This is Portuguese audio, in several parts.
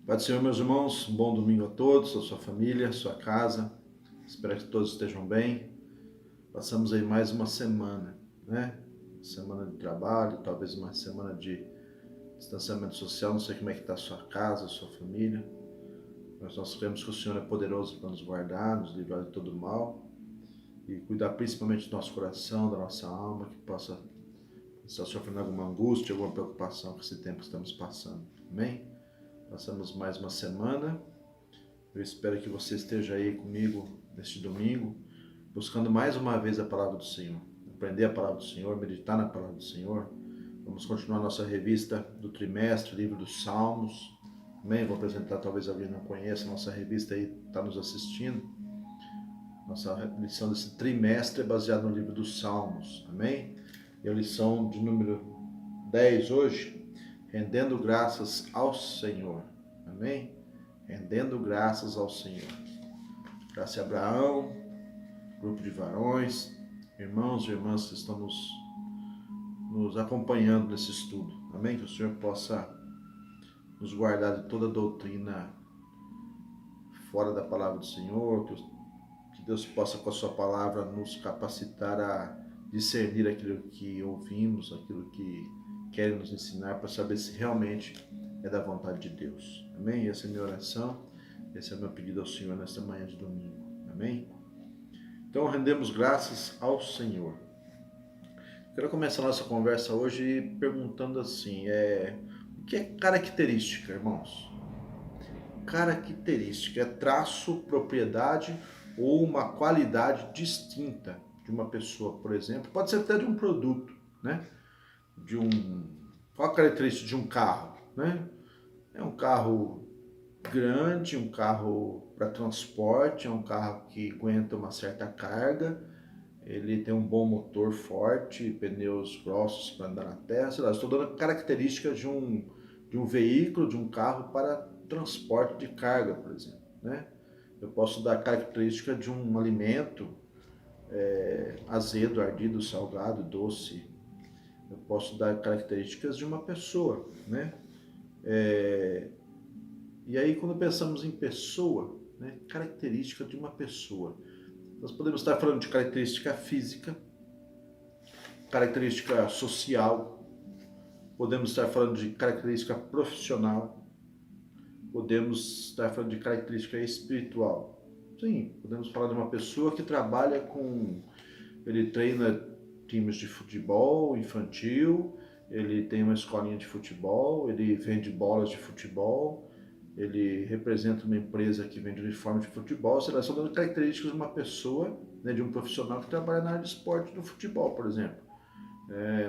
Pai do Senhor, meus irmãos, um bom domingo a todos, a sua família, a sua casa. Espero que todos estejam bem. Passamos aí mais uma semana, né? Semana de trabalho, talvez uma semana de distanciamento social. Não sei como é que está a sua casa, a sua família. Mas nós cremos que o Senhor é poderoso para nos guardar, nos livrar de todo mal e cuidar principalmente do nosso coração, da nossa alma, que possa estar sofrendo alguma angústia, alguma preocupação com esse tempo que estamos passando. Amém? Passamos mais uma semana. Eu espero que você esteja aí comigo neste domingo, buscando mais uma vez a palavra do Senhor. Aprender a palavra do Senhor, meditar na palavra do Senhor. Vamos continuar nossa revista do trimestre, livro dos Salmos. Amém? Vou apresentar, talvez alguém não conheça, nossa revista aí está nos assistindo. Nossa lição desse trimestre é baseada no livro dos Salmos. Amém? E a lição de número 10 hoje, rendendo graças ao Senhor. Amém? Rendendo graças ao Senhor. Graças a Abraão, grupo de varões, irmãos e irmãs que estão nos acompanhando nesse estudo. Amém? Que o Senhor possa nos guardar de toda doutrina fora da palavra do Senhor, que Deus possa com a sua palavra nos capacitar a discernir aquilo que ouvimos, aquilo que quer nos ensinar, para saber se realmente é da vontade de Deus. Amém? Essa é a minha oração, esse é o meu pedido ao Senhor nesta manhã de domingo. Amém? Então rendemos graças ao Senhor. Quero começar a nossa conversa hoje perguntando assim, o que é característica, irmãos? Característica é traço, propriedade ou uma qualidade distinta de uma pessoa, por exemplo. Pode ser até de um produto, né? Qual a característica de um carro, né? É um carro grande, um carro para transporte, é um carro que aguenta uma certa carga, ele tem um bom motor forte, pneus grossos para andar na terra, sei lá, estou dando características de um veículo, de um carro para transporte de carga, por exemplo, né? Eu posso dar característica de um alimento azedo, ardido, salgado, doce. Eu posso dar características de uma pessoa, né? E aí, quando pensamos em pessoa, né, característica de uma pessoa, nós podemos estar falando de característica física, característica social, podemos estar falando de característica profissional, podemos estar falando de característica espiritual. Sim, podemos falar de uma pessoa que trabalha ele treina times de futebol infantil, ele tem uma escolinha de futebol, ele vende bolas de futebol, ele representa uma empresa que vende uniforme de futebol. Você está dando características de uma pessoa, né, de um profissional que trabalha na área de esporte do futebol, por exemplo.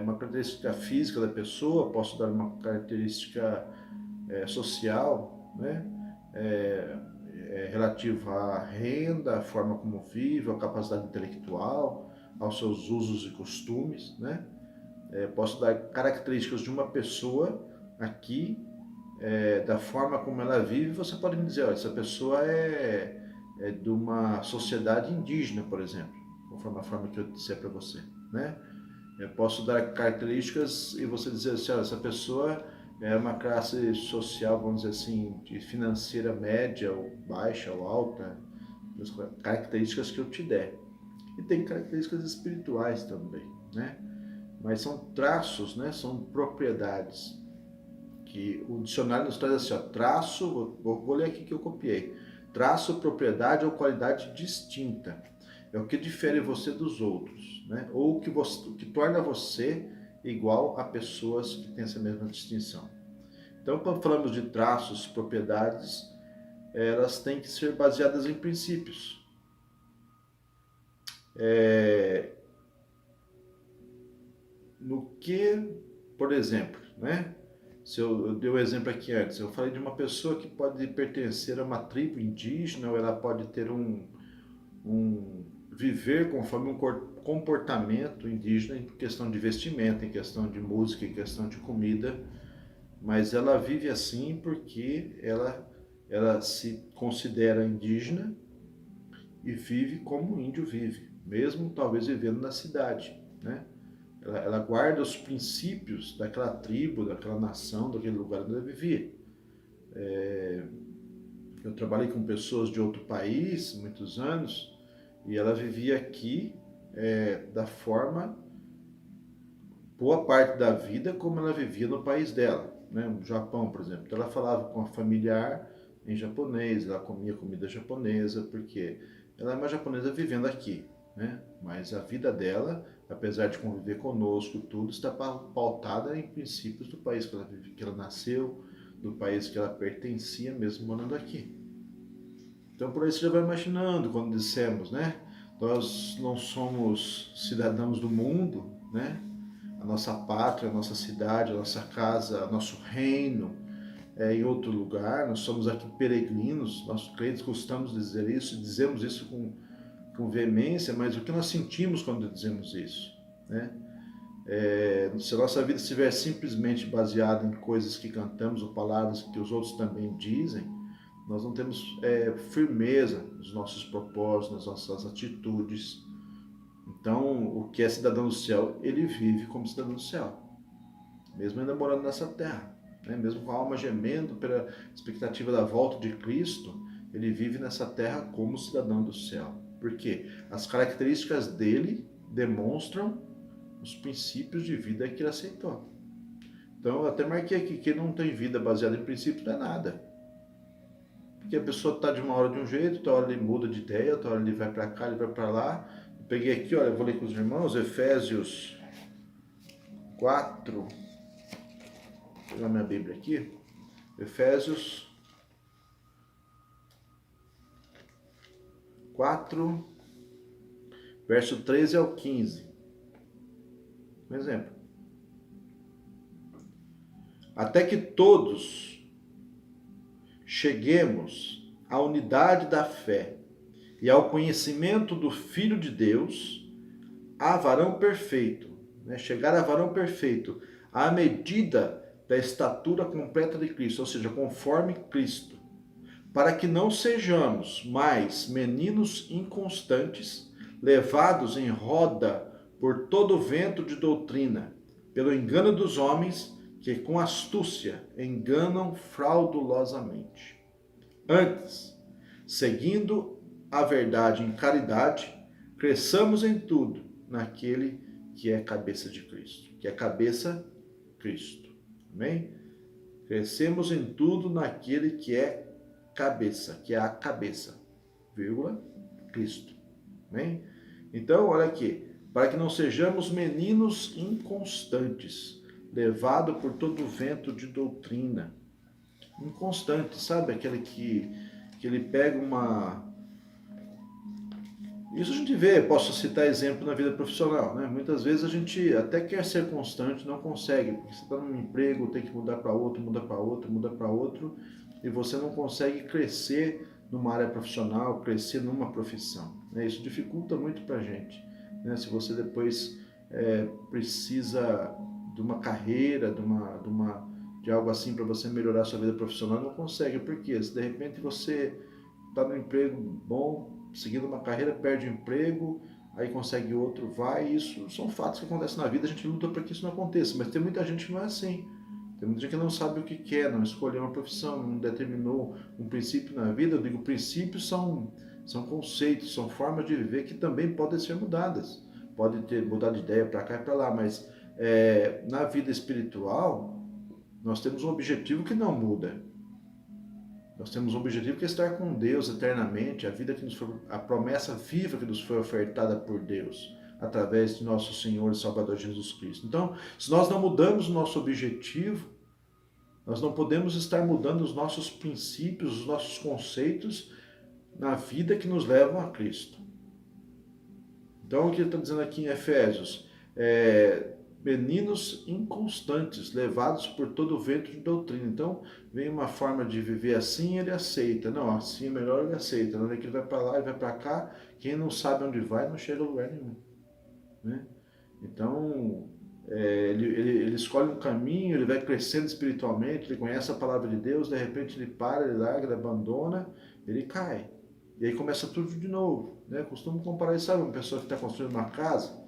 Uma característica física da pessoa, posso dar uma característica social, né, relativa à renda, à forma como vive, à capacidade intelectual, aos seus usos e costumes, né? Posso dar características de uma pessoa aqui, da forma como ela vive. Você pode me dizer, olha, essa pessoa é de uma sociedade indígena, por exemplo, conforme a forma que eu disser para você, né? Eu posso dar características e você dizer assim, olha, essa pessoa é uma classe social, vamos dizer assim, de financeira média ou baixa ou alta, as características que eu te der. E tem características espirituais também, né? Mas são traços, né? São propriedades que o dicionário nos traz assim, ó, traço, vou ler aqui que eu copiei. Traço, propriedade ou qualidade distinta. É o que difere você dos outros, né? Ou o que torna você igual a pessoas que têm essa mesma distinção. Então, quando falamos de traços, propriedades, elas têm que ser baseadas em princípios. No que, por exemplo, né? Eu dei o exemplo aqui antes, eu falei de uma pessoa que pode pertencer a uma tribo indígena, ou ela pode ter viver conforme um comportamento indígena em questão de vestimenta, em questão de música, em questão de comida, mas ela vive assim porque ela se considera indígena e vive como um índio vive, mesmo talvez vivendo na cidade, né? Ela guarda os princípios daquela tribo, daquela nação, daquele lugar onde ela vivia. Eu trabalhei com pessoas de outro país, muitos anos, e ela vivia aqui da forma, boa parte da vida, como ela vivia no país dela, né? No Japão, por exemplo. Então ela falava com a familiar em japonês, ela comia comida japonesa, porque ela é uma japonesa vivendo aqui, né? Mas a vida dela, apesar de conviver conosco, tudo está pautada em princípios do país que ela vive, que ela nasceu, do país que ela pertencia, mesmo morando aqui. Então por aí você já vai imaginando quando dissemos, né? Nós não somos cidadãos do mundo, né? A nossa pátria, a nossa cidade, a nossa casa, nosso reino é em outro lugar. Nós somos aqui peregrinos, nós crentes gostamos de dizer isso, dizemos isso com veemência, mas o que nós sentimos quando dizemos isso, né? Se a nossa vida estiver simplesmente baseada em coisas que cantamos ou palavras que os outros também dizem, nós não temos firmeza nos nossos propósitos, nas nossas atitudes. Então, o que é cidadão do céu, ele vive como cidadão do céu, mesmo ainda morando nessa terra, né? Mesmo com a alma gemendo pela expectativa da volta de Cristo, ele vive nessa terra como cidadão do céu. Por quê? As características dele demonstram os princípios de vida que ele aceitou. Então, eu até marquei aqui que não tem vida baseada em princípios não é nada. Porque a pessoa está de uma hora de um jeito, outra hora ele muda de ideia, outra hora ele vai para cá, ele vai para lá. Eu peguei aqui, olha, eu vou ler com os irmãos, Efésios 4. Vou pegar minha Bíblia aqui. Efésios 4, verso 13 ao 15. Um exemplo. Até que todos cheguemos à unidade da fé e ao conhecimento do Filho de Deus, a varão perfeito, né? Chegar a varão perfeito, à medida da estatura completa de Cristo, ou seja, conforme Cristo, para que não sejamos mais meninos inconstantes, levados em roda por todo vento de doutrina, pelo engano dos homens que com astúcia enganam fraudulosamente. Antes, seguindo a verdade em caridade, cresçamos em tudo naquele que é cabeça de Cristo, que é cabeça Cristo. Amém? Crescemos em tudo naquele que é cabeça, que é a cabeça, vírgula, Cristo. Amém? Então, olha aqui, para que não sejamos meninos inconstantes, levados por todo vento de doutrina. Inconstante, sabe? Aquele que ele pega uma... Isso a gente vê, posso citar exemplo na vida profissional, né? Muitas vezes a gente até quer ser constante, não consegue, porque você está num emprego, tem que mudar para outro, muda para outro, muda para outro, e você não consegue crescer numa área profissional, crescer numa profissão, né? Isso dificulta muito para a gente, né? Se você depois precisa de uma carreira, de algo assim para você melhorar a sua vida profissional, não consegue. Por quê? Se de repente você está num emprego bom, seguindo uma carreira, perde o emprego, aí consegue outro, vai, isso são fatos que acontecem na vida, a gente luta para que isso não aconteça, mas tem muita gente que não é assim. Tem muita gente que não sabe o que quer, não escolheu uma profissão, não determinou um princípio na vida. Eu digo, princípios são conceitos, são formas de viver que também podem ser mudadas. Pode ter mudado de ideia para cá e para lá, mas na vida espiritual, nós temos um objetivo que não muda. Nós temos um objetivo que é estar com Deus eternamente, a vida que nos foi, a promessa viva que nos foi ofertada por Deus, através de nosso Senhor e Salvador Jesus Cristo. Então, se nós não mudamos o nosso objetivo, nós não podemos estar mudando os nossos princípios, os nossos conceitos na vida que nos levam a Cristo. Então, o que ele está dizendo aqui em Efésios meninos inconstantes, levados por todo o vento de doutrina. Então, vem uma forma de viver assim, ele aceita. Não, assim é melhor, ele aceita. Na hora que ele vai para lá, ele vai para cá, quem não sabe onde vai, não chega a lugar nenhum, né? Então, ele escolhe um caminho, ele vai crescendo espiritualmente, ele conhece a palavra de Deus, de repente ele para, ele larga, ele abandona, ele cai. E aí começa tudo de novo, né? Costumo comparar isso, sabe? Uma pessoa que está construindo uma casa,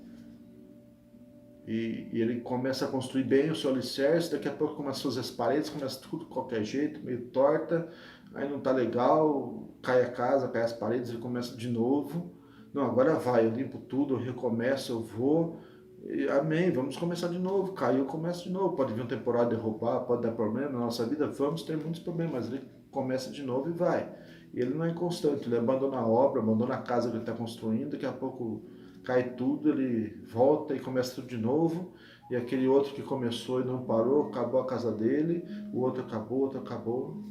e ele começa a construir bem o seu alicerce, daqui a pouco começa a fazer as paredes, começa tudo de qualquer jeito, meio torta, aí não tá legal, cai a casa, cai as paredes, ele começa de novo. Não, agora vai, eu limpo tudo, eu recomeço, eu vou, e, amém, vamos começar de novo. Caiu, começa de novo. Pode vir um temporal derrubar, pode dar problema na nossa vida, vamos ter muitos problemas, mas ele começa de novo e vai. E ele não é inconstante, ele abandona a obra, abandona a casa que ele está construindo, daqui a pouco cai tudo, ele volta e começa tudo de novo, e aquele outro que começou e não parou, acabou a casa dele, o outro acabou,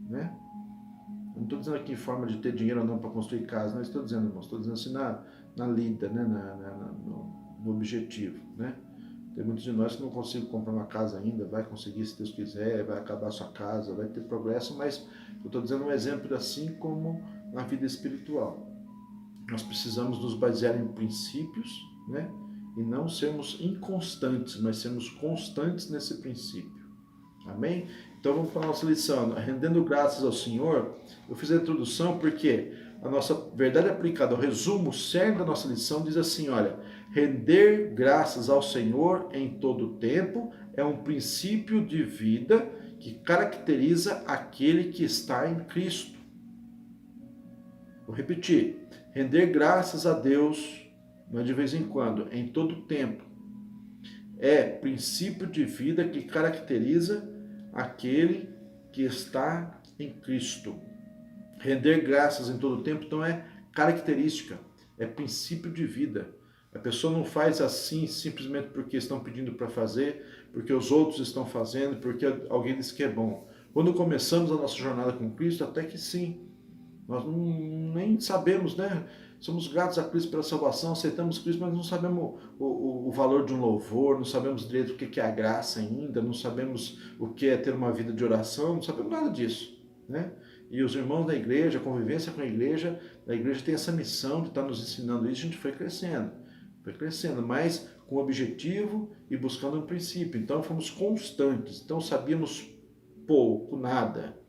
né? Não estou dizendo aqui em forma de ter dinheiro ou não para construir casa, não estou dizendo, irmãos, estou dizendo assim na lida, né? No objetivo, né? Tem muitos de nós que não conseguem comprar uma casa ainda, vai conseguir se Deus quiser, vai acabar a sua casa, vai ter progresso, mas eu estou dizendo um exemplo assim como na vida espiritual. Nós precisamos nos basear em princípios, né? E não sermos inconstantes, mas sermos constantes nesse princípio. Amém? Então vamos para a nossa lição. Rendendo graças ao Senhor, eu fiz a introdução porque a nossa verdade aplicada, o resumo, o cerne da nossa lição diz assim, olha, render graças ao Senhor em todo o tempo é um princípio de vida que caracteriza aquele que está em Cristo. Vou repetir, render graças a Deus, não é de vez em quando, em todo o tempo, é princípio de vida que caracteriza aquele que está em Cristo. Render graças em todo o tempo, então, é característica, é princípio de vida. A pessoa não faz assim simplesmente porque estão pedindo para fazer, porque os outros estão fazendo, porque alguém diz que é bom. Quando começamos a nossa jornada com Cristo, até que sim. Nós nem sabemos, né? Somos gratos a Cristo pela salvação, aceitamos Cristo, mas não sabemos o valor de um louvor, não sabemos direito o que é a graça ainda, não sabemos o que é ter uma vida de oração, não sabemos nada disso, né? E os irmãos da igreja, a convivência com a igreja tem essa missão de estar nos ensinando isso, a gente foi crescendo, mas com objetivo e buscando um princípio. Então fomos constantes, então sabíamos pouco, nada.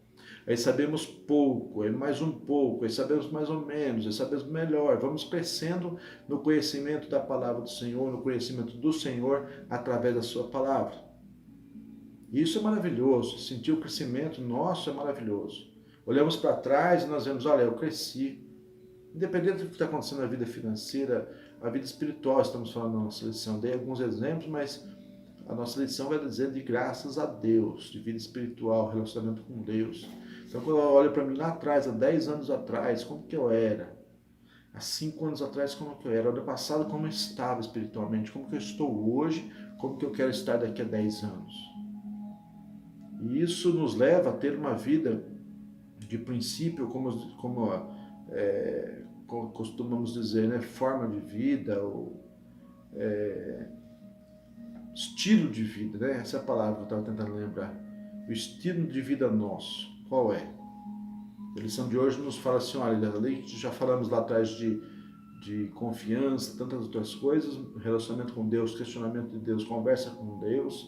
Aí sabemos pouco, aí mais um pouco, aí sabemos mais ou menos, aí sabemos melhor. Vamos crescendo no conhecimento da palavra do Senhor, no conhecimento do Senhor através da sua palavra. Isso é maravilhoso, sentir o crescimento nosso é maravilhoso. Olhamos para trás e nós vemos, olha, eu cresci. Independente do que está acontecendo na vida financeira, a vida espiritual, estamos falando na nossa lição. Dei alguns exemplos, mas a nossa lição vai dizer de graças a Deus, de vida espiritual, relacionamento com Deus. Então, quando eu olho para mim lá atrás, há 10 anos atrás, como que eu era? Há 5 anos atrás, como que eu era? Ano passado, como eu estava espiritualmente? Como que eu estou hoje? Como que eu quero estar daqui a 10 anos? E isso nos leva a ter uma vida de princípio, como costumamos dizer, né? Forma de vida, ou estilo de vida, né? Essa é a palavra que eu estava tentando lembrar. O estilo de vida nosso, qual é? A lição de hoje nos fala assim, olha, já falamos lá atrás de confiança, tantas outras coisas, relacionamento com Deus, questionamento de Deus, conversa com Deus,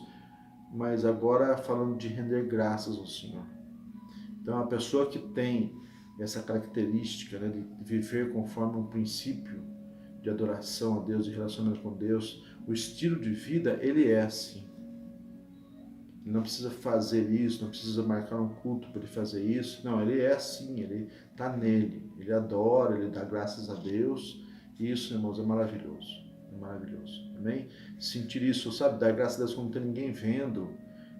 mas agora falando de render graças ao Senhor. Então, a pessoa que tem essa característica, né, de viver conforme um princípio de adoração a Deus, de relacionamento com Deus, o estilo de vida, ele é assim. Ele não precisa fazer isso, não precisa marcar um culto para ele fazer isso. Não, ele é assim, ele está nele. Ele adora, ele dá graças a Deus. E isso, irmãos, é maravilhoso. É maravilhoso. Amém? Sentir isso, sabe? Dar graças a Deus quando não tem ninguém vendo.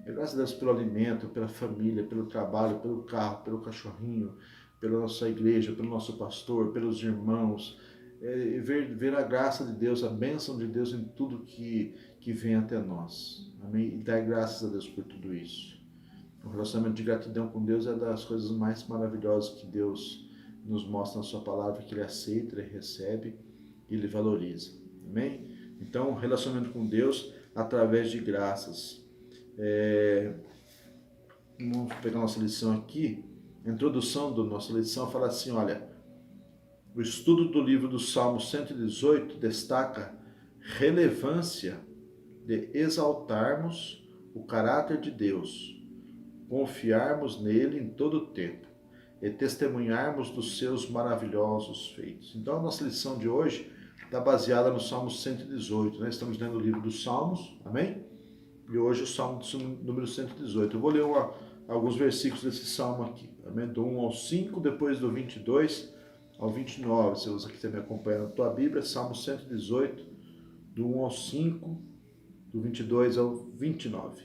É graças a Deus pelo alimento, pela família, pelo trabalho, pelo carro, pelo cachorrinho, pela nossa igreja, pelo nosso pastor, pelos irmãos. Ver a graça de Deus, a bênção de Deus em tudo que vem até nós. Amém? E dar graças a Deus por tudo isso. O relacionamento de gratidão com Deus é das coisas mais maravilhosas que Deus nos mostra na sua palavra, que Ele aceita, Ele recebe e Ele valoriza. Amém? Então, o relacionamento com Deus através de graças. Vamos pegar nossa lição aqui. A introdução da nossa lição fala assim, olha, o estudo do livro do Salmo 118 destaca relevância de exaltarmos o caráter de Deus, confiarmos nele em todo o tempo e testemunharmos dos seus maravilhosos feitos. Então, a nossa lição de hoje está baseada no Salmo 118, né? Estamos lendo o livro dos Salmos, amém? E hoje o Salmo número 118. Eu vou ler alguns versículos desse Salmo aqui, amém? Do 1 ao 5, depois do 22 ao 29. Se você quiser me acompanhar na tua Bíblia, Salmo 118, do 1 ao 5, do 22 ao 29.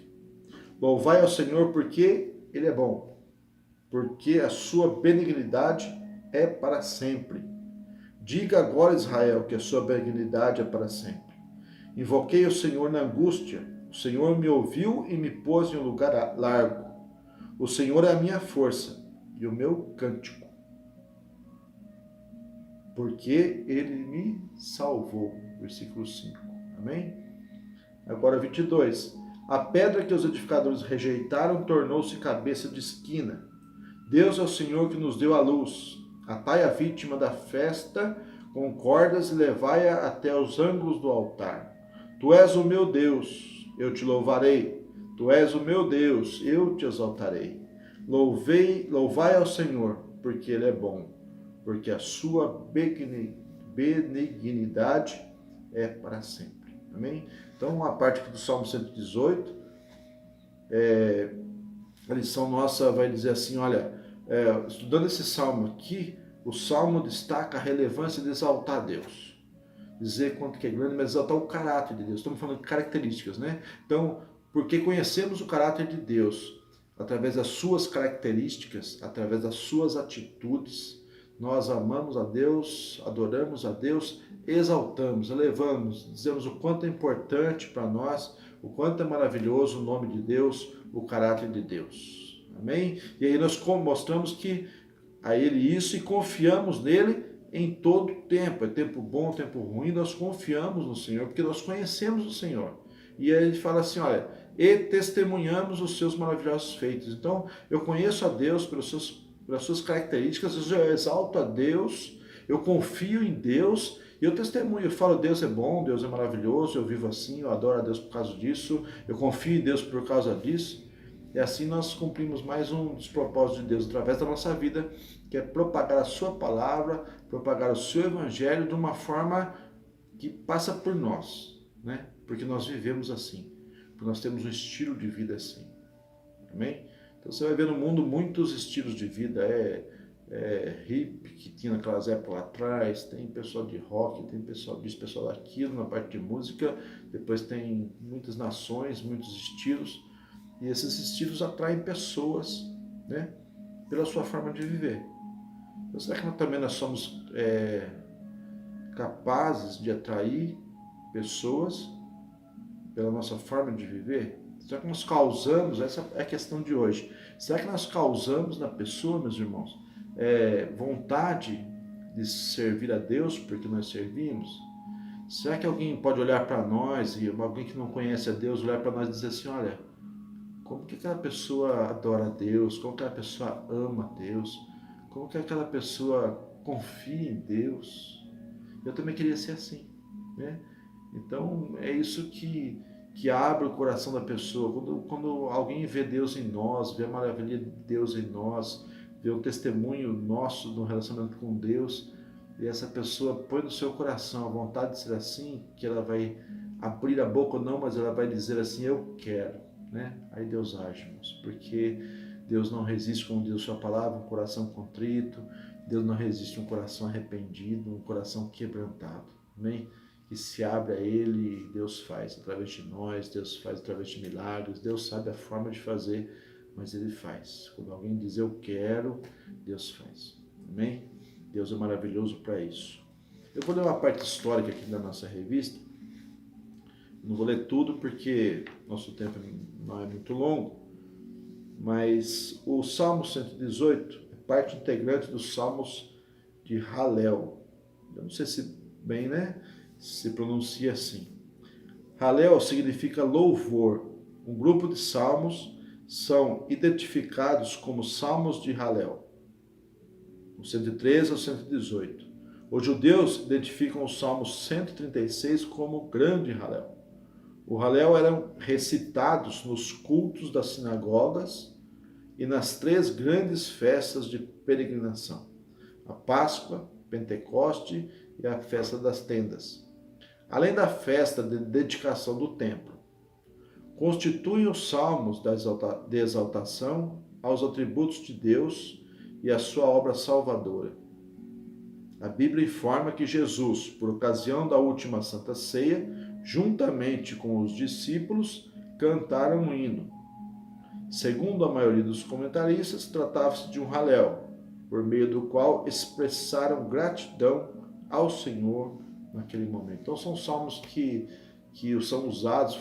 Louvai ao Senhor porque Ele é bom, porque a sua benignidade é para sempre. Diga agora, Israel, que a sua benignidade é para sempre. Invoquei o Senhor na angústia. O Senhor me ouviu e me pôs em um lugar largo. O Senhor é a minha força e o meu cântico, porque Ele me salvou. Versículo 5. Amém? Agora 22. A pedra que os edificadores rejeitaram tornou-se cabeça de esquina. Deus é o Senhor que nos deu a luz. Atai a vítima da festa com cordas e levai-a até os ângulos do altar. Tu és o meu Deus, eu te louvarei. Tu és o meu Deus, eu te exaltarei. Louvai ao Senhor, porque Ele é bom, porque a sua benignidade é para sempre. Amém? Então, a parte aqui do Salmo 118, a lição nossa vai dizer assim, olha, estudando esse Salmo aqui, o Salmo destaca a relevância de exaltar Deus. Dizer quanto que é grande, mas exaltar o caráter de Deus. Estamos falando de características, né? Então, porque conhecemos o caráter de Deus, através das suas características, através das suas atitudes, nós amamos a Deus, adoramos a Deus, exaltamos, elevamos, dizemos o quanto é importante para nós, o quanto é maravilhoso o nome de Deus, o caráter de Deus. Amém? E aí nós mostramos que a Ele isso e confiamos nele em todo tempo. É tempo bom, tempo ruim, nós confiamos no Senhor, porque nós conhecemos o Senhor. E aí ele fala assim, olha, e testemunhamos os seus maravilhosos feitos. Então, eu conheço a Deus pelas suas características, eu exalto a Deus, eu confio em Deus, e eu testemunho, eu falo, Deus é bom, Deus é maravilhoso, eu vivo assim, eu adoro a Deus por causa disso, eu confio em Deus por causa disso. E assim nós cumprimos mais um dos propósitos de Deus através da nossa vida, que é propagar a sua palavra, propagar o seu evangelho de uma forma que passa por nós, né? Porque nós vivemos assim, porque nós temos um estilo de vida assim. Amém? Então você vai ver no mundo muitos estilos de vida, hippie, que tinha naquelas épocas lá atrás, tem pessoal de rock, tem pessoal disso, pessoal daquilo, na parte de música, depois tem muitas nações, muitos estilos, e esses estilos atraem pessoas, né, pela sua forma de viver. Então, será que nós somos capazes de atrair pessoas pela nossa forma de viver? Será que nós causamos, essa é a questão de hoje, será que nós causamos na pessoa, meus irmãos, vontade de servir a Deus porque nós servimos? Será que alguém pode olhar para nós, e alguém que não conhece a Deus, olhar para nós e dizer assim, olha, como que aquela pessoa adora a Deus, como que aquela pessoa ama a Deus, como que aquela pessoa confia em Deus? Eu também queria ser assim, né? Então, é isso que abre o coração da pessoa. Quando alguém vê Deus em nós, vê a maravilha de Deus em nós, vê o testemunho nosso no relacionamento com Deus, e essa pessoa põe no seu coração a vontade de ser assim, que ela vai abrir a boca ou não, mas ela vai dizer assim, eu quero, né? Aí Deus age, irmãos, porque Deus não resiste, como diz a sua palavra, um coração contrito, Deus não resiste um coração arrependido, um coração quebrantado, amém? Que se abre a Ele, Deus faz através de nós, Deus faz através de milagres, Deus sabe a forma de fazer, mas Ele faz. Quando alguém diz eu quero, Deus faz, amém? Deus é maravilhoso para isso. Eu vou ler uma parte histórica aqui da nossa revista, não vou ler tudo porque nosso tempo não é muito longo, mas o Salmo 118 é parte integrante dos Salmos de Halel. Eu não sei se bem, né, se pronuncia assim. Halel significa louvor. Um grupo de salmos são identificados como Salmos de Halel, do 113 ao 118. Os judeus identificam o Salmo 136 como Grande Halel. O Halel eram recitados nos cultos das sinagogas e nas 3 grandes festas de peregrinação: a Páscoa, Pentecoste e a festa das tendas. Além da festa de dedicação do templo, constituem os salmos de exaltação aos atributos de Deus e a sua obra salvadora. A Bíblia informa que Jesus, por ocasião da última Santa Ceia, juntamente com os discípulos, cantaram um hino. Segundo a maioria dos comentaristas, tratava-se de um Halel, por meio do qual expressaram gratidão ao Senhor naquele momento. Então são salmos que foram usados,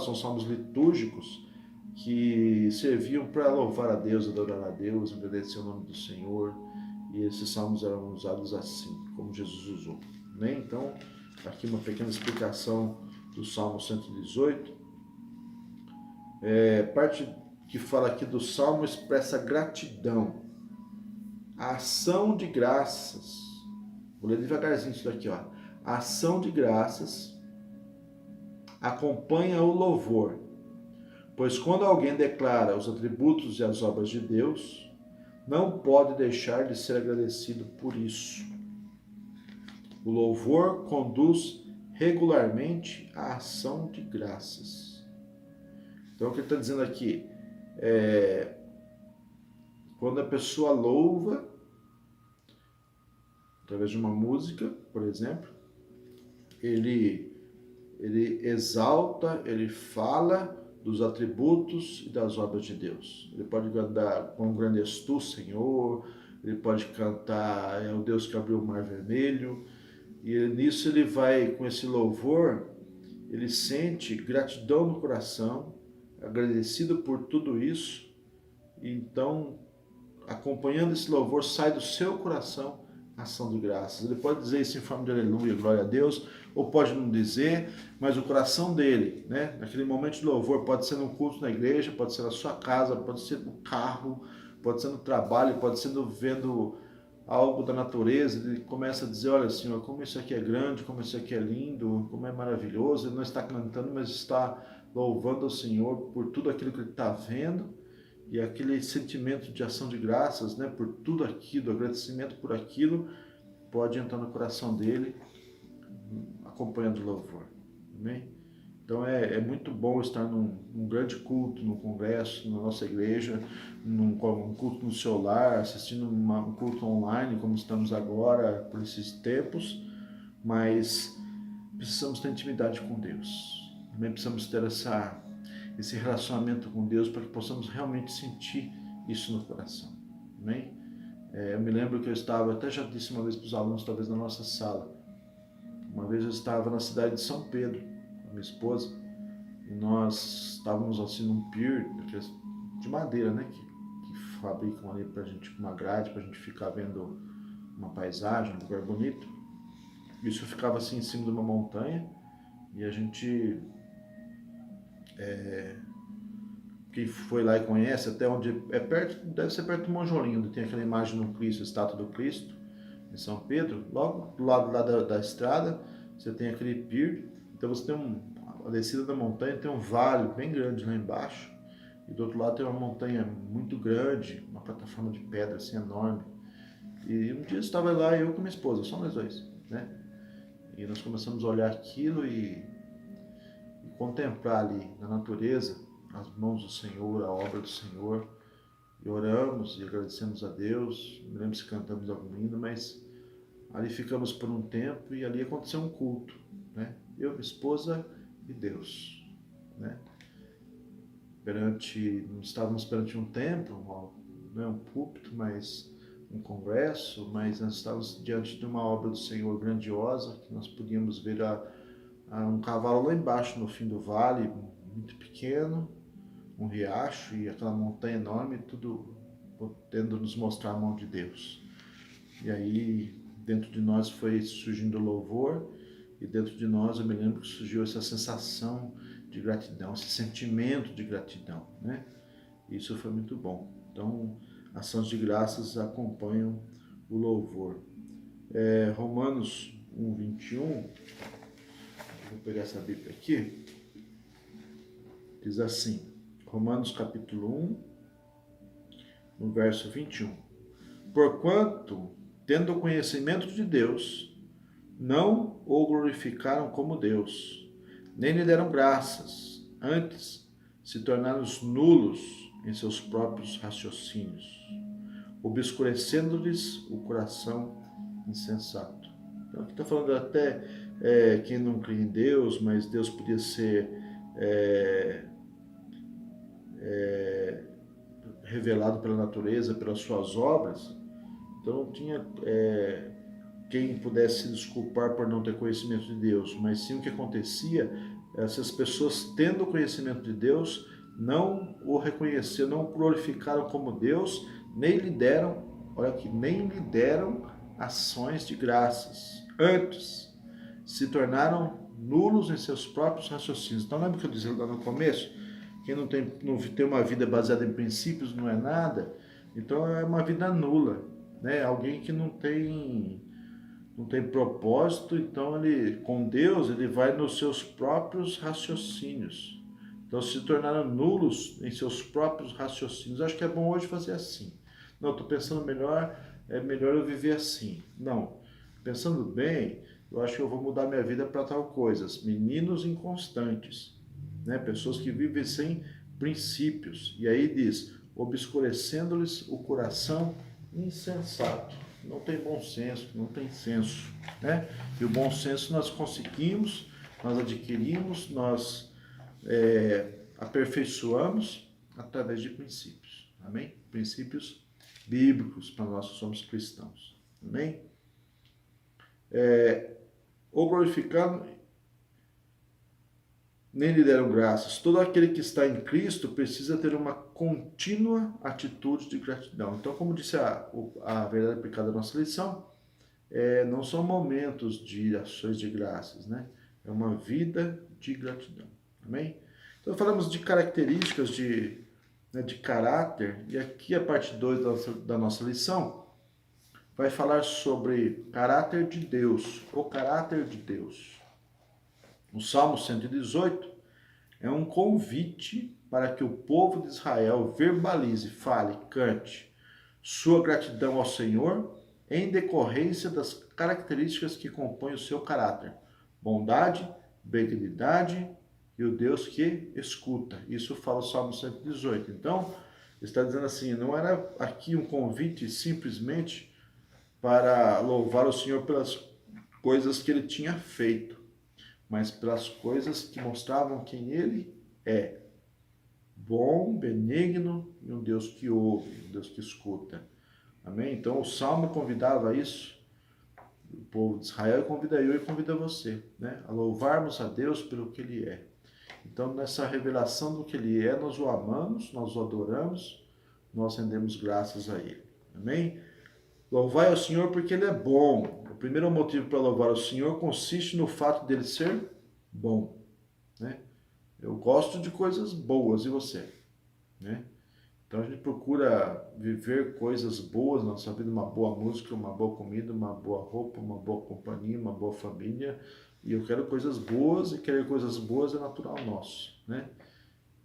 são salmos litúrgicos que serviam para louvar a Deus, adorar a Deus, agradecer o nome do Senhor. E esses salmos eram usados assim, como Jesus usou. Né? Então, aqui uma pequena explicação do Salmo 118. Parte que fala aqui do Salmo expressa gratidão, a ação de graças. Vou ler devagarzinho isso daqui, ó. A ação de graças acompanha o louvor, pois quando alguém declara os atributos e as obras de Deus, não pode deixar de ser agradecido por isso. O louvor conduz regularmente à ação de graças. Então, o que ele está dizendo aqui é quando a pessoa louva, através de uma música, por exemplo, ele exalta, ele fala dos atributos e das obras de Deus. Ele pode cantar "Quão grande és tu, Senhor", ele pode cantar "É o Deus que abriu o mar vermelho", e nisso ele vai, com esse louvor, ele sente gratidão no coração, agradecido por tudo isso, e então, acompanhando esse louvor, sai do seu coração a ação de graças. Ele pode dizer isso em forma de aleluia, glória a Deus, ou pode não dizer, mas o coração dele, né, naquele momento de louvor, pode ser num culto na igreja, pode ser na sua casa, pode ser no carro, pode ser no trabalho, pode ser vendo algo da natureza. Ele começa a dizer: olha, Senhor, como isso aqui é grande, como isso aqui é lindo, como é maravilhoso. Ele não está cantando, mas está louvando ao Senhor por tudo aquilo que ele está vendo, e aquele sentimento de ação de graças, né, por tudo aquilo, agradecimento por aquilo, pode entrar no coração dele, acompanhando o louvor. Amém? Então é muito bom estar num grande culto, num congresso, na nossa igreja, num culto no seu lar, assistindo um culto online, como estamos agora, por esses tempos, mas precisamos ter intimidade com Deus. Também precisamos ter esse relacionamento com Deus para que possamos realmente sentir isso no coração. Amém? Eu me lembro que eu estava, até já disse uma vez para os alunos, talvez na nossa sala, uma vez eu estava na cidade de São Pedro, com a minha esposa, e nós estávamos assim num pier de madeira, né, que fabricam ali pra gente, uma grade, pra gente ficar vendo uma paisagem, um lugar bonito. Isso ficava assim em cima de uma montanha, e a gente, quem foi lá e conhece, até onde é perto, deve ser perto do Monjolinho, onde tem aquela imagem do Cristo, a estátua do Cristo, em São Pedro. Logo do lado lá da estrada, você tem aquele pier. Então você tem a descida da montanha, tem um vale bem grande lá embaixo, e do outro lado tem uma montanha muito grande, uma plataforma de pedra assim enorme. E um dia eu estava lá, eu com minha esposa, só nós dois, né? E nós começamos a olhar aquilo e contemplar ali na natureza as mãos do Senhor, a obra do Senhor, e oramos e agradecemos a Deus. Não lembro se cantamos algum hino, mas ali ficamos por um tempo e ali aconteceu um culto, né? Eu, minha esposa e Deus, né? Não estávamos perante um templo, não é um púlpito, mas um congresso, mas nós estávamos diante de uma obra do Senhor grandiosa, que nós podíamos ver um cavalo lá embaixo no fim do vale, muito pequeno, um riacho e aquela montanha enorme, tudo podendo nos mostrar a mão de Deus. E aí dentro de nós foi surgindo louvor, e dentro de nós eu me lembro que surgiu essa sensação de gratidão, esse sentimento de gratidão, né? Isso foi muito bom. Então, ações de graças acompanham o louvor. Romanos 1:21, vou pegar essa Bíblia aqui, diz assim, Romanos capítulo 1, no verso 21. Porquanto, tendo o conhecimento de Deus, não o glorificaram como Deus, nem lhe deram graças, antes se tornaram nulos em seus próprios raciocínios, obscurecendo-lhes o coração insensato. Então aqui está falando até quem não crê em Deus, mas Deus podia ser revelado pela natureza, pelas suas obras. Então não tinha quem pudesse se desculpar por não ter conhecimento de Deus, mas sim o que acontecia, essas pessoas tendo conhecimento de Deus, não o reconheceram, não o glorificaram como Deus, nem lhe deram, olha aqui, nem lhe deram ações de graças. Antes, se tornaram nulos em seus próprios raciocínios. Então lembra que eu disse lá no começo? Quem não tem uma vida baseada em princípios não é nada, então é uma vida nula, né? Alguém que não tem propósito, então ele, com Deus, ele vai nos seus próprios raciocínios. Então se tornaram nulos em seus próprios raciocínios. Acho que é bom hoje fazer assim. Não, estou pensando melhor, é melhor eu viver assim. Não, pensando bem, eu acho que eu vou mudar minha vida para tal coisa. Meninos inconstantes, né? Pessoas que vivem sem princípios. E aí diz, obscurecendo-lhes o coração insensato. Não tem bom senso, não tem senso, né? E o bom senso nós conseguimos, nós adquirimos, nós aperfeiçoamos através de princípios, amém? Princípios bíblicos para nós que somos cristãos, amém? O glorificado, nem lhe deram graças. Todo aquele que está em Cristo precisa ter uma contínua atitude de gratidão. Então, como disse a verdade aplicada à nossa lição, não são momentos de ações de graças, né? É uma vida de gratidão. Amém? Então, falamos de características de caráter, e aqui a parte 2 da nossa lição vai falar sobre caráter de Deus, o caráter de Deus. O Salmo 118 é um convite para que o povo de Israel verbalize, fale, cante sua gratidão ao Senhor em decorrência das características que compõem o seu caráter: bondade, benignidade e o Deus que escuta. Isso fala o Salmo 118. Então, está dizendo assim, não era aqui um convite simplesmente para louvar o Senhor pelas coisas que ele tinha feito, mas pelas coisas que mostravam quem ele é. Bom, benigno e um Deus que ouve, um Deus que escuta. Amém? Então o Salmo convidava isso, o povo de Israel convida eu e convida você, né? A louvarmos a Deus pelo que ele é. Então nessa revelação do que ele é, nós o amamos, nós o adoramos, nós rendemos graças a ele. Amém? Louvai ao Senhor porque ele é bom. O primeiro motivo para louvar o Senhor consiste no fato dele ser bom, né? Eu gosto de coisas boas, e você? Né? Então a gente procura viver coisas boas na nossa vida, uma boa música, uma boa comida, uma boa roupa, uma boa companhia, uma boa família. E eu quero coisas boas, e querer coisas boas é natural nosso, né?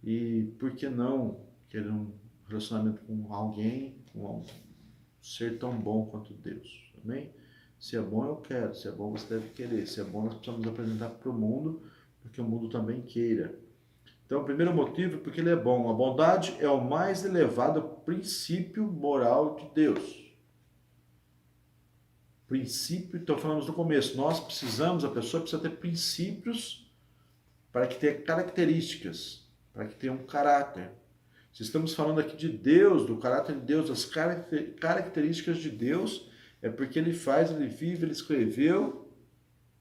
E por que não querer um relacionamento com alguém, com um ser tão bom quanto Deus? Amém? Se é bom, eu quero. Se é bom, você deve querer. Se é bom, nós precisamos apresentar para o mundo, porque o mundo também queira. Então, o primeiro motivo é porque ele é bom. A bondade é o mais elevado princípio moral de Deus. Princípio, então falamos no começo, a pessoa precisa ter princípios para que tenha características, para que tenha um caráter. Se estamos falando aqui de Deus, do caráter de Deus, das características de Deus, é porque ele faz, ele vive, ele escreveu,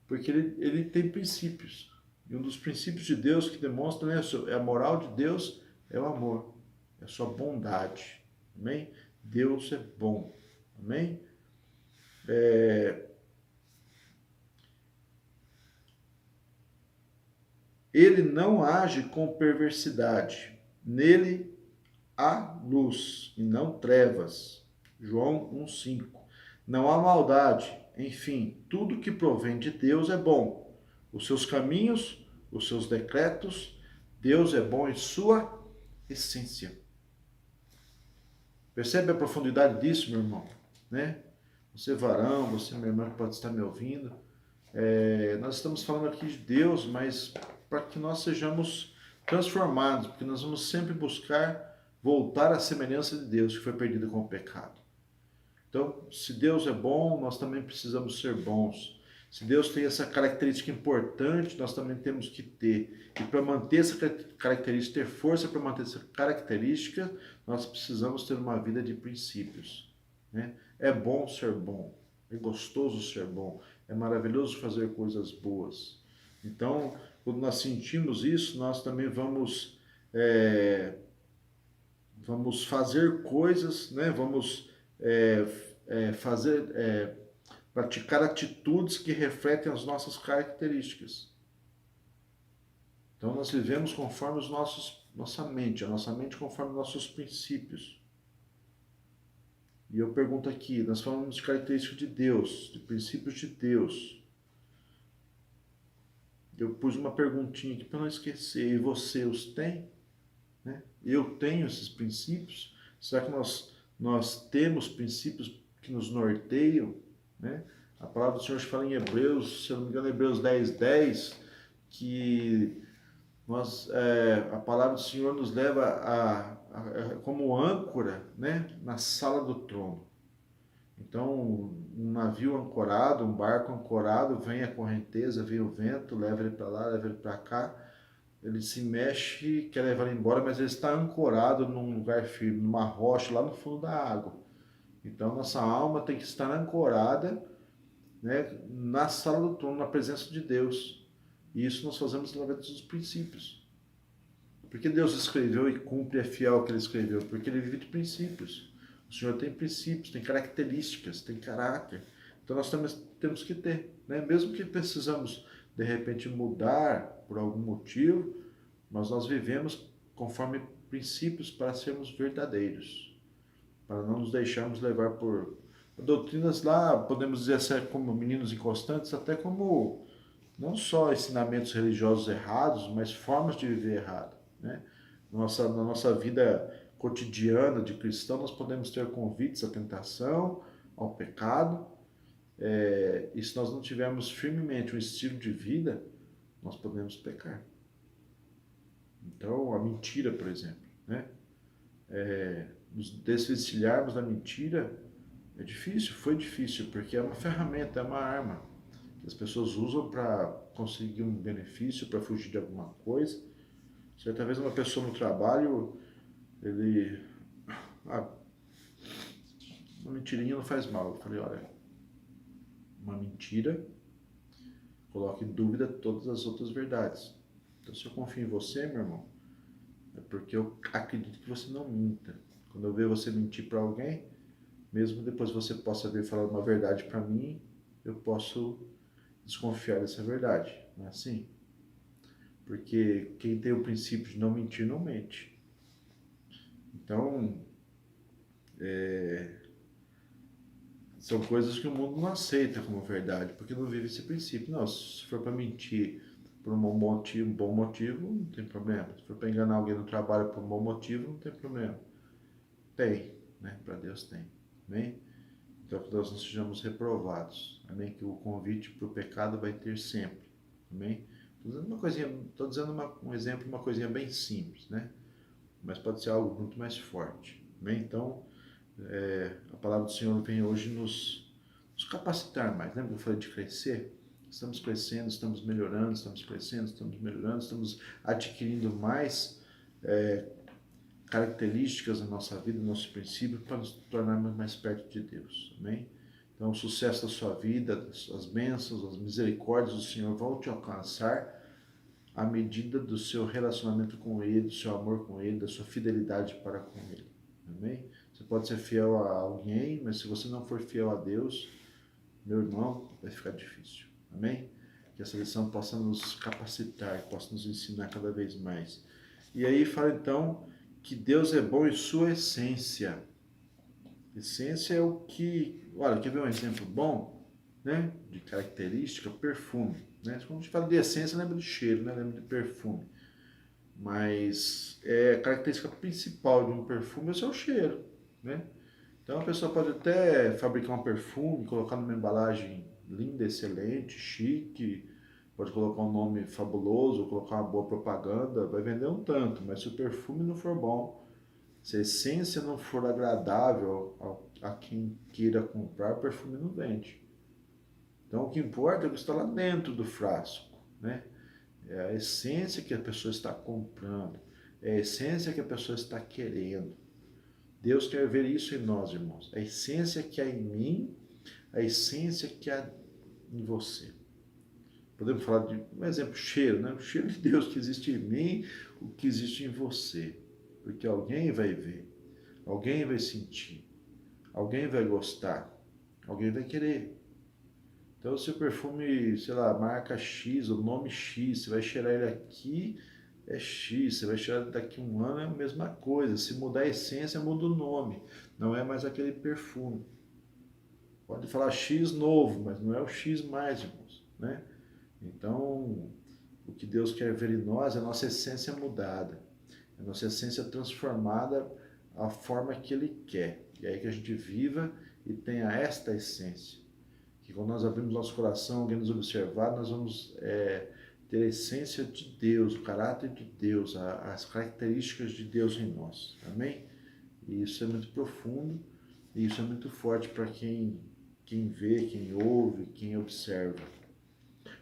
porque ele tem princípios. E um dos princípios de Deus que demonstra, né, a moral de Deus é o amor, é a sua bondade. Amém? Deus é bom. Amém? Ele não age com perversidade. Nele há luz e não trevas. João 1,5. Não há maldade. Enfim, tudo que provém de Deus é bom. Os seus caminhos, os seus decretos, Deus é bom em sua essência. Percebe a profundidade disso, meu irmão? Né? Você varão, você minha irmã que pode estar me ouvindo, nós estamos falando aqui de Deus, mas para que nós sejamos transformados, porque nós vamos sempre buscar voltar à semelhança de Deus que foi perdida com o pecado. Então, se Deus é bom, nós também precisamos ser bons. Se Deus tem essa característica importante, nós também temos que ter. E para manter essa característica, ter força para manter essa característica, nós precisamos ter uma vida de princípios. Né? É bom ser bom, é gostoso ser bom, é maravilhoso fazer coisas boas. Então, quando nós sentimos isso, nós também vamos fazer coisas, né? Vamos é, praticar atitudes que refletem as nossas características. Então nós vivemos conforme a nossa mente conforme os nossos princípios. E eu pergunto aqui, nós falamos de características de Deus, de princípios de Deus. Eu pus uma perguntinha aqui para não esquecer, e você os tem? Né? Eu tenho esses princípios? Será que nós temos princípios que nos norteiam? Né? A palavra do Senhor fala em Hebreus, se eu não me engano, Hebreus 10:10, que a palavra do Senhor nos leva como âncora, né, na sala do trono. Então, um navio ancorado, um barco ancorado, vem a correnteza, vem o vento, leva ele para lá, leva ele para cá, ele se mexe, quer levar ele embora, mas ele está ancorado num lugar firme, numa rocha lá no fundo da água. Então, nossa alma tem que estar ancorada, né, na sala do trono, na presença de Deus. E isso nós fazemos através dos princípios. Porque Deus escreveu e cumpre, é fiel ao que Ele escreveu? Porque Ele vive de princípios. O Senhor tem princípios, tem características, tem caráter. Então nós temos que ter. Né? Mesmo que precisamos, de repente, mudar por algum motivo, mas nós vivemos conforme princípios para sermos verdadeiros. Para não nos deixarmos levar por doutrinas lá, podemos dizer assim, como meninos inconstantes, até como não só ensinamentos religiosos errados, mas formas de viver errado. Né? Na nossa vida cotidiana de cristão, nós podemos ter convites à tentação, ao pecado, e se nós não tivermos firmemente um estilo de vida, nós podemos pecar. Então, a mentira, por exemplo, né? Nos desvencilharmos da mentira é difícil, foi difícil, porque é uma ferramenta, é uma arma que as pessoas usam para conseguir um benefício, para fugir de alguma coisa. Certa vez uma pessoa no trabalho, uma mentirinha não faz mal. Eu falei, olha, uma mentira coloca em dúvida todas as outras verdades. Então, se eu confio em você, meu irmão, é porque eu acredito que você não minta. Quando eu ver você mentir para alguém, mesmo depois você possa vir falar uma verdade para mim, eu posso desconfiar dessa verdade. Não é assim? Porque quem tem o princípio de não mentir, não mente. Então, são coisas que o mundo não aceita como verdade, porque não vive esse princípio. Não, se for para mentir por um bom motivo, não tem problema. Se for para enganar alguém no trabalho por um bom motivo, não tem problema. Tem, né? Para Deus tem. Amém? Então, que nós não sejamos reprovados. Amém? Que o convite para o pecado vai ter sempre. Amém? Estou dizendo um exemplo, uma coisinha bem simples, né? Mas pode ser algo muito mais forte. Amém? Então, a palavra do Senhor vem hoje nos capacitar mais. Lembra que eu falei de crescer? Estamos crescendo, estamos melhorando, estamos crescendo, estamos melhorando, estamos adquirindo mais características na nossa vida, no nosso princípio, para nos tornarmos mais perto de Deus. Amém? Então, o sucesso da sua vida, as bênçãos, as misericórdias do Senhor vão te alcançar à medida do seu relacionamento com Ele, do seu amor com Ele, da sua fidelidade para com Ele. Amém? Você pode ser fiel a alguém, mas se você não for fiel a Deus, meu irmão, vai ficar difícil. Amém? Que essa lição possa nos capacitar, possa nos ensinar cada vez mais. E aí fala então que Deus é bom em sua essência. Essência é o que... Olha, quer ver um exemplo bom, né? De característica? Perfume. Né? Quando a gente fala de essência, lembra de cheiro, né? Lembra de perfume. Mas a característica principal de um perfume é o seu cheiro, né? Então a pessoa pode até fabricar um perfume, colocar numa embalagem linda, excelente, chique, pode colocar um nome fabuloso, colocar uma boa propaganda, vai vender um tanto, mas se o perfume não for bom, se a essência não for agradável a quem queira comprar, o perfume não vende. Então o que importa é o que está lá dentro do frasco, né? É a essência que a pessoa está comprando, é a essência que a pessoa está querendo. Deus quer ver isso em nós, irmãos. A essência que há em mim, a essência que há em você. Podemos falar de um exemplo, cheiro, né? O cheiro de Deus que existe em mim, o que existe em você. Porque alguém vai ver, alguém vai sentir, alguém vai gostar, alguém vai querer. Então, se o perfume, sei lá, marca X, o nome X, você vai cheirar ele aqui, é X, você vai cheirar daqui a um ano, é a mesma coisa. Se mudar a essência, muda o nome. Não é mais aquele perfume. Pode falar X novo, mas não é o X mais, irmãos, né? Então, o que Deus quer ver em nós é a nossa essência mudada, a nossa essência transformada à forma que Ele quer. E aí que a gente viva e tenha esta essência. Que quando nós abrimos nosso coração, alguém nos observar, nós vamos ter a essência de Deus, o caráter de Deus, as características de Deus em nós. Amém? E isso é muito profundo e isso é muito forte para quem vê, quem ouve, quem observa.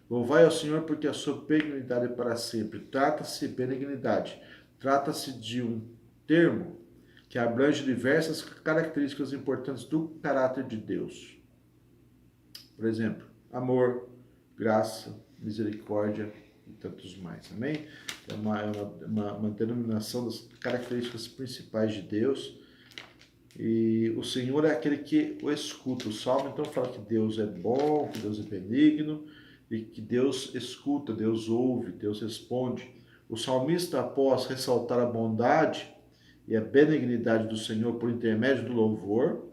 Louvai ao Senhor porque a sua benignidade é para sempre. Trata-se benignidade. Trata-se de um termo que abrange diversas características importantes do caráter de Deus. Por exemplo, amor, graça, misericórdia e tantos mais. Amém? É uma denominação das características principais de Deus. E o Senhor é aquele que o escuta. O Salmo então fala que Deus é bom, que Deus é benigno e que Deus escuta, Deus ouve, Deus responde. O salmista, após ressaltar a bondade e a benignidade do Senhor por intermédio do louvor,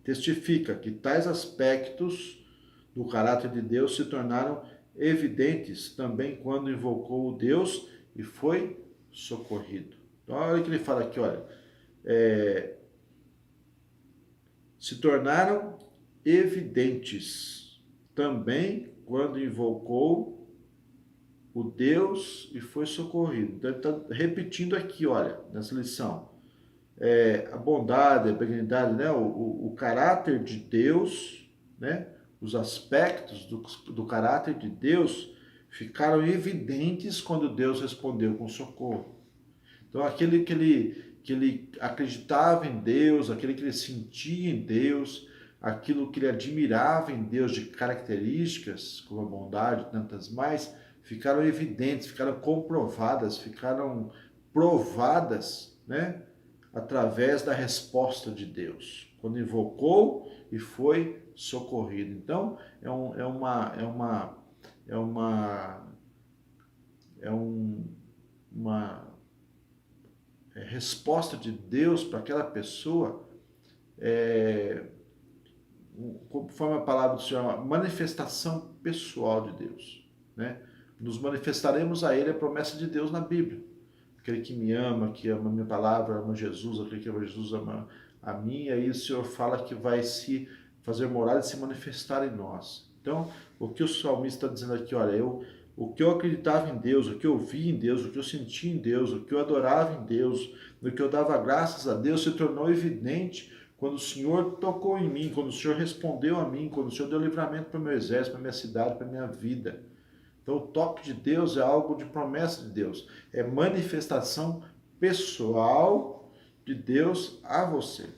testifica que tais aspectos do caráter de Deus se tornaram evidentes também quando invocou o Deus e foi socorrido. Então, olha o que ele fala aqui, olha. Se tornaram evidentes também quando invocou o Deus e foi socorrido. Então, ele está repetindo aqui, olha, nessa lição. A bondade, a benignidade, né? o caráter de Deus, né? Os aspectos do caráter de Deus ficaram evidentes quando Deus respondeu com socorro. Então, aquele que ele acreditava em Deus, aquele que ele sentia em Deus, aquilo que ele admirava em Deus de características, como a bondade e tantas mais, ficaram evidentes, ficaram comprovadas, ficaram provadas, né? Através da resposta de Deus, quando invocou e foi socorrido. Então, é uma resposta de Deus para aquela pessoa, conforme a palavra do Senhor, uma manifestação pessoal de Deus, né? Nos manifestaremos a Ele, a promessa de Deus na Bíblia. Aquele que me ama, que ama a minha palavra, ama Jesus, aquele que ama Jesus ama a mim, e aí o Senhor fala que vai se fazer morada e se manifestar em nós. Então, o que o salmista está dizendo aqui, olha, o que eu acreditava em Deus, o que eu vi em Deus, o que eu senti em Deus, o que eu adorava em Deus, o que eu dava graças a Deus, se tornou evidente quando o Senhor tocou em mim, quando o Senhor respondeu a mim, quando o Senhor deu livramento para o meu exército, para a minha cidade, para a minha vida. Então, o toque de Deus é algo de promessa de Deus. É manifestação pessoal de Deus a você.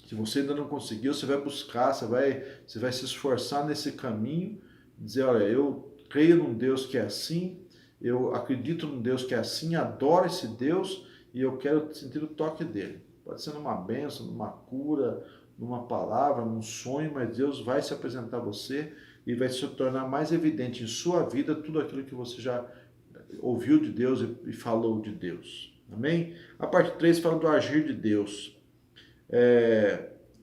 Se você ainda não conseguiu, você vai buscar, você vai se esforçar nesse caminho, dizer, olha, eu creio num Deus que é assim, eu acredito num Deus que é assim, adoro esse Deus e eu quero sentir o toque dele. Pode ser numa bênção, numa cura, numa palavra, num sonho, mas Deus vai se apresentar a você e vai se tornar mais evidente em sua vida tudo aquilo que você já ouviu de Deus e falou de Deus. Amém? A parte 3 fala do agir de Deus.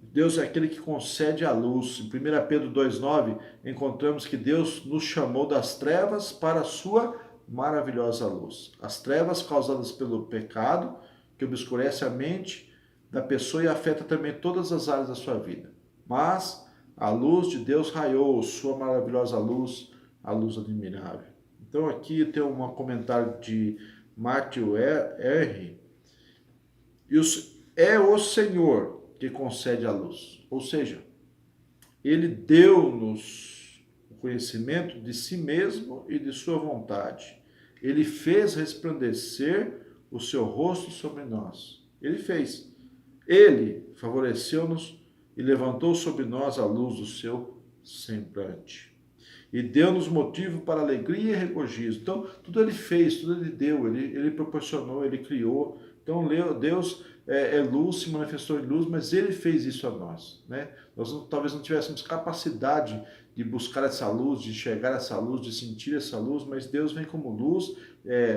Deus é aquele que concede a luz. Em 1 Pedro 2,9, encontramos que Deus nos chamou das trevas para a sua maravilhosa luz. As trevas causadas pelo pecado, que obscurece a mente, da pessoa e afeta também todas as áreas da sua vida. Mas a luz de Deus raiou, sua maravilhosa luz, a luz admirável. Então aqui tem um comentário de Matthew R. É o Senhor que concede a luz. Ou seja, Ele deu-nos o conhecimento de si mesmo e de sua vontade. Ele fez resplandecer o seu rosto sobre nós. Ele fez. Ele favoreceu-nos e levantou sobre nós a luz do seu semblante. E deu-nos motivo para alegria e regozijo. Então, tudo ele fez, tudo ele deu, ele proporcionou, ele criou. Então, Deus é luz, se manifestou em luz, mas ele fez isso a nós, né? Nós talvez não tivéssemos capacidade de buscar essa luz, de enxergar essa luz, de sentir essa luz, mas Deus vem como luz,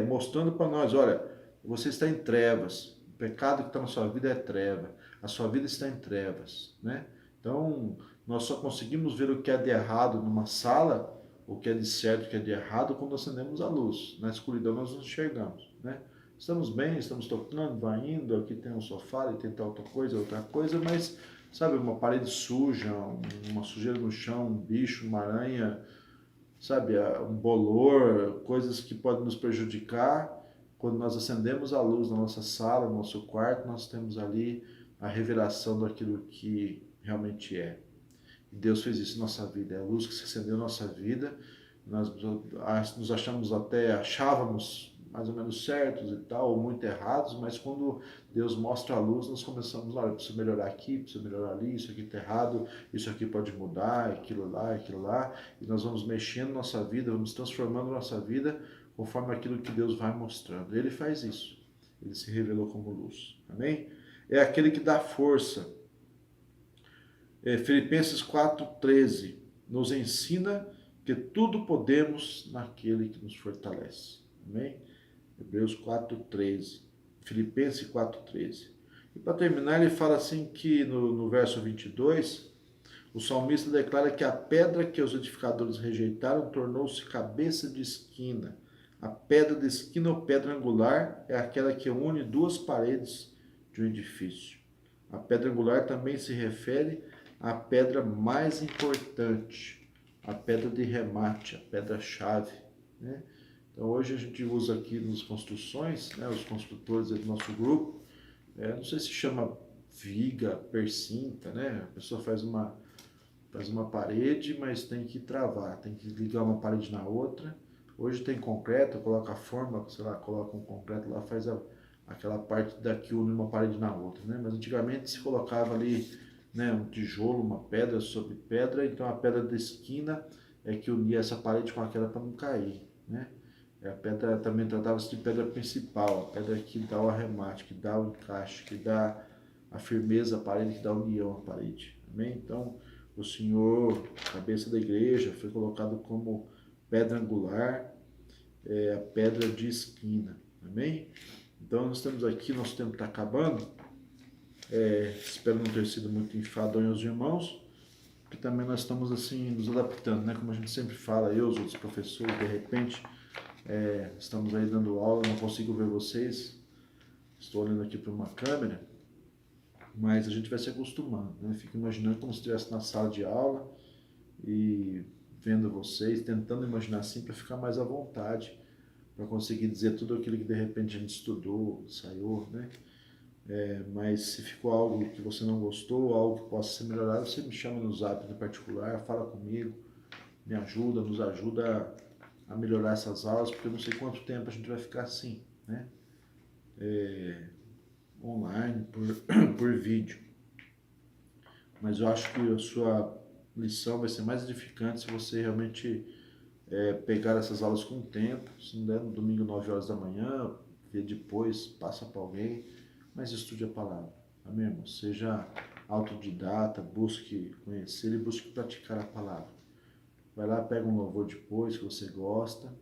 mostrando para nós, olha, você está em trevas, o pecado que está na sua vida é treva, a sua vida está em trevas, né? Então, nós só conseguimos ver o que é de errado numa sala, o que é de certo, o que é de errado, quando acendemos a luz. Na escuridão nós não enxergamos, né? Estamos bem, estamos tocando, vai indo, aqui tem um sofá, e tem tal outra coisa, mas, sabe, uma parede suja, uma sujeira no chão, um bicho, uma aranha, sabe, um bolor, coisas que podem nos prejudicar. Quando nós acendemos a luz na nossa sala, no nosso quarto, nós temos ali a revelação daquilo que realmente é. E Deus fez isso em nossa vida, é a luz que se acendeu na nossa vida. Nós nos achávamos mais ou menos certos e tal, ou muito errados, mas quando Deus mostra a luz, nós começamos, olha, preciso melhorar aqui, preciso melhorar ali, isso aqui está errado, isso aqui pode mudar, aquilo lá, e nós vamos mexendo nossa vida, vamos transformando nossa vida conforme aquilo que Deus vai mostrando. Ele faz isso, ele se revelou como luz, amém? É aquele que dá força. Filipenses 4,13 nos ensina que tudo podemos naquele que nos fortalece, amém? Hebreus 4,13, Filipenses 4,13. E para terminar, ele fala assim que no verso 22, o salmista declara que a pedra que os edificadores rejeitaram tornou-se cabeça de esquina. A pedra de esquina ou pedra angular é aquela que une duas paredes de um edifício. A pedra angular também se refere à pedra mais importante, a pedra de remate, a pedra-chave, né? Então hoje a gente usa aqui nas construções, né, os construtores do nosso grupo, não sei se chama viga, persinta, né? A pessoa faz uma parede, mas tem que travar, tem que ligar uma parede na outra. Hoje tem concreto, coloca a forma, sei lá, coloca um concreto lá, faz aquela parte daqui une uma parede na outra, né? Mas antigamente se colocava ali, né, um tijolo, uma pedra sobre pedra, então a pedra da esquina é que unia essa parede com aquela para não cair, né? A pedra também tratava-se de pedra principal, a pedra que dá o arremate, que dá o encaixe, que dá a firmeza à parede, que dá a união à parede. Amém? Então, o Senhor, cabeça da igreja, foi colocado como pedra angular, a pedra de esquina. Amém? Então, nós estamos aqui, nosso tempo está acabando. Espero não ter sido muito enfadonho aos irmãos, porque também nós estamos assim, nos adaptando, né? Como a gente sempre fala, eu, os outros professores, de repente... estamos aí dando aula, não consigo ver vocês, estou olhando aqui para uma câmera, mas a gente vai se acostumando, né? Fico imaginando como se estivesse na sala de aula e vendo vocês, tentando imaginar assim para ficar mais à vontade, para conseguir dizer tudo aquilo que de repente a gente estudou, ensaiou, né? Mas se ficou algo que você não gostou, algo que possa ser melhorado, você me chama no zap no particular, fala comigo, me ajuda, nos ajuda a melhorar essas aulas, porque eu não sei quanto tempo a gente vai ficar assim, né? Online, por vídeo. Mas eu acho que a sua lição vai ser mais edificante se você realmente pegar essas aulas com tempo, se não der no domingo 9 horas da manhã, ver depois, passa para alguém, mas estude a palavra. Amém, irmão? Seja autodidata, busque conhecer e busque praticar a palavra. Vai lá, pega um louvor depois que você gosta,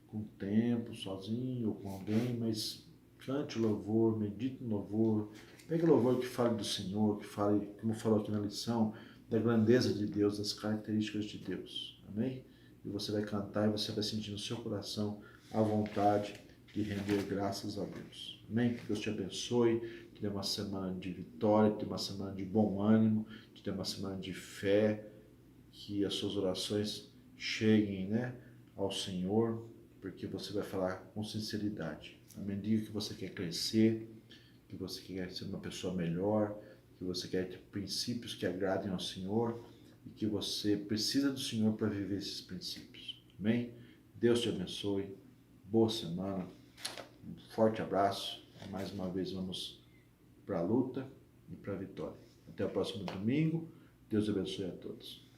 com tempo, sozinho ou com alguém, mas cante o louvor, medite no louvor, pegue o louvor que fale do Senhor, que fale, como falou aqui na lição, da grandeza de Deus, das características de Deus. Amém? E você vai cantar e você vai sentir no seu coração a vontade de render graças a Deus. Amém? Que Deus te abençoe, te dê uma semana de vitória, te dê uma semana de bom ânimo, te dê uma semana de fé, que as suas orações cheguem, né, ao Senhor, porque você vai falar com sinceridade. Amém? Diga que você quer crescer, que você quer ser uma pessoa melhor, que você quer ter princípios que agradem ao Senhor e que você precisa do Senhor para viver esses princípios. Amém? Deus te abençoe. Boa semana. Um forte abraço. Mais uma vez vamos para a luta e para a vitória. Até o próximo domingo. Deus abençoe a todos.